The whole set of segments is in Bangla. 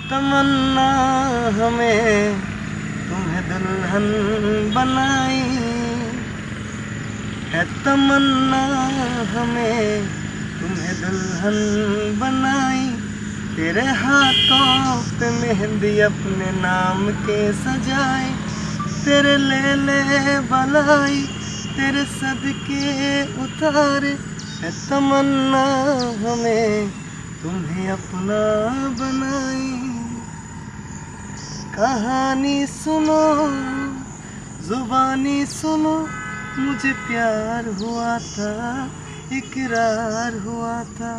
तमन्ना हमें तुम्हें दुल्हन बनाई है, तमन्ना हमें तुम्हें दुल्हन बनाई। तेरे हाथों पे मेहंदी अपने नाम के सजाई, तेरे ले बलाई तेरे सदके उतारे है, तमन्ना हमें तुम्हें अपना बनाई। कहानी सुनो जुबानी सुनो, मुझे प्यार हुआ था इकरार हुआ था।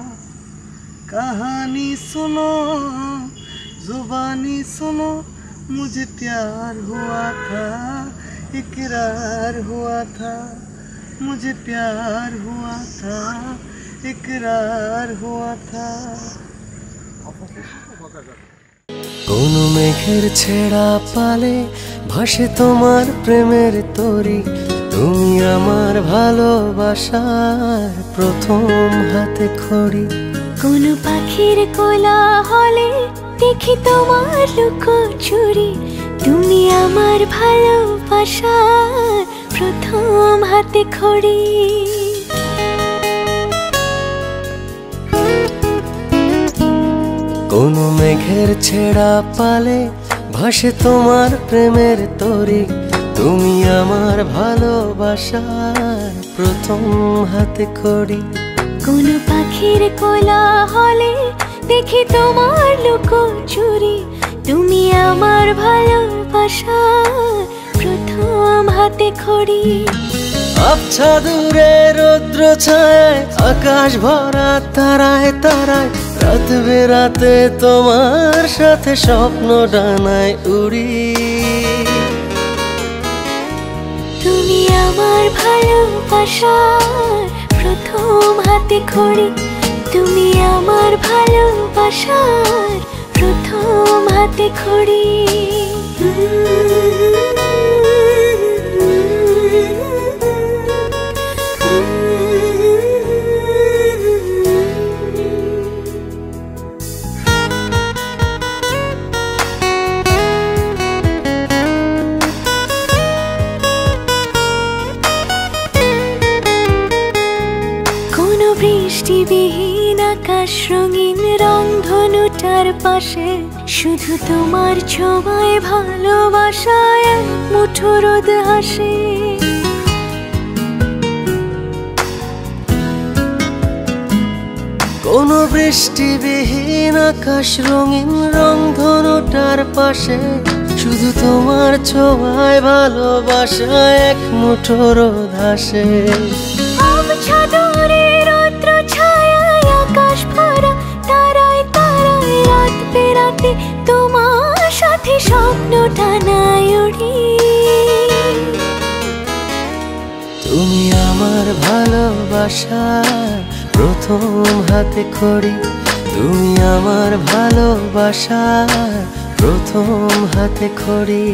कहानी सुनो जुबानी सुनो, मुझे प्यार हुआ था इकरार हुआ था। मुझे प्यार हुआ था इकरार हुआ था। কোনো মেঘের ছেঁড়া পালে ভাসে তোমার প্রেমের তরি, তুমি আমার ভালোবাসার প্রথম হাতে খড়ি। কোনো পাখির কোলাহলে দেখি তোমার লুকোচুরি, তুমি আমার ভালোবাসার প্রথম হাতে খড়ি। কোনো মেঘের ছেঁড়া পালে ভাসে তোমার প্রেমের তরি, তুমি আমার ভালোবাসার প্রথম হাতে খড়ি। কোনো পাখির কোলাহলে দেখি তোমার লুকোচুরি, তুমি আমার ভালোবাসার প্রথম হাতে খড়ি। আবছা দূরে রৌদ্র ছায় আকাশ ভরা তারায় তারায়, রাত বেরাতে তোমার সাথে স্বপ্ন ডানায় উড়ি। তুমি আমার ভালোবাসার প্রথম হাতে খড়ি, তুমি আমার ভালোবাসার প্রথম হাতে খড়ি। বৃষ্টিবিহীন আকাশ রঙিন রংধনুটার পাশে, শুধু তোমার ছোঁয়ায় ভালোবাসায় এক মুঠো রোদ হাসে। কোনো বৃষ্টিবিহীন আকাশ রঙিন রংধনুটার পাশে, শুধু তোমার ছোঁয়ায় ভালোবাসায় এক মুঠো রোদ হাসে। আকাশ ভরা তারায় তারায়, রাত বেরাতে তোমার সাথে স্বপ্ন টানায় উড়ি। তুমি আমার ভালোবাসার প্রথম হাতে খড়ি, তুমি আমার ভালোবাসার প্রথম হাতে খড়ি।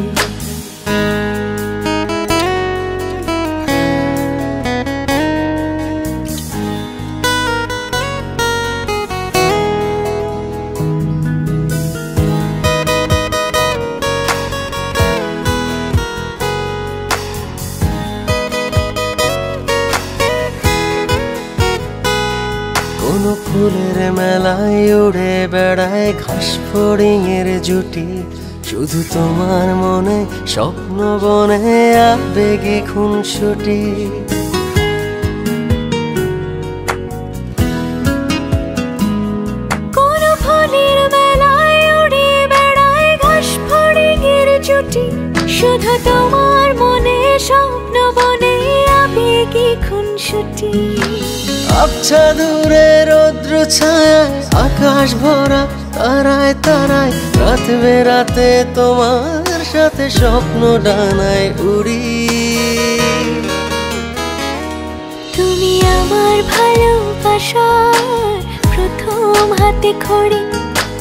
কোনো ফুলের মেলায় উড়ে বেড়ায় ঘাস ফড়িংয়ের জুটি, শুধু তোমার মনে স্বপ্ন বনে আবেগে খুনসুটি। কোনো ফুলের মেলায় উড়ে বেড়ায় ঘাস ফড়িংয়ের জুটি, শুধু তোমার মনে স্বপ্ন বনে আবেগে খুনসুটি। আবছা দূরে রৌদ্র ছায় আকাশ ভরা তারায় তারায়, রাত বেরাতে তোমার সাথে স্বপ্ন ডানায় উড়ি। তুমি আমার ভালোবাসার প্রথম হাতে খড়ি,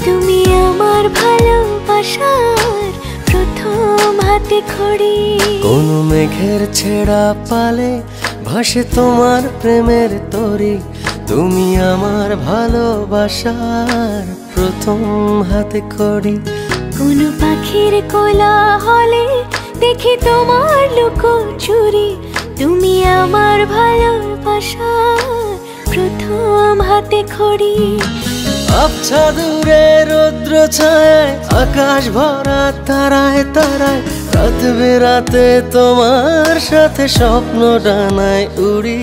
তুমি আমার ভালোবাসার প্রথম হাতে খড়ি। কোনো মেঘের ছেঁড়া পালে ভাসে তোমার প্রেমের তরি, তুমি আমার ভালোবাসার প্রথম হাতে খড়ি। কোনো পাখির কোলাহলে দেখি তোমার লুকোচুরি, তুমি আমার ভালোবাসার প্রথম হাতে খড়ি। আবছা দূরে রৌদ্র ছায়, আকাশ ভরা তারায় তারায়, রাত বেরাতে তোমার সাথে স্বপ্ন ডানায় উড়ি।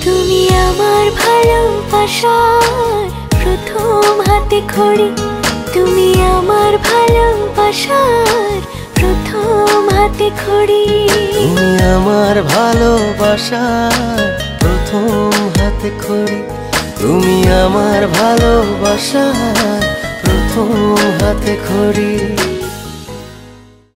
তুমি আমার ভালোবাসার প্রথম হাতে খড়ি, তুমি আমার ভালোবাসার প্রথম হাতে খড়ি। তুমি আমার ভালোবাসার প্রথম হাতে খড়ি, তুমি আমার ভালোবাসার প্রথম হাতে খড়ি।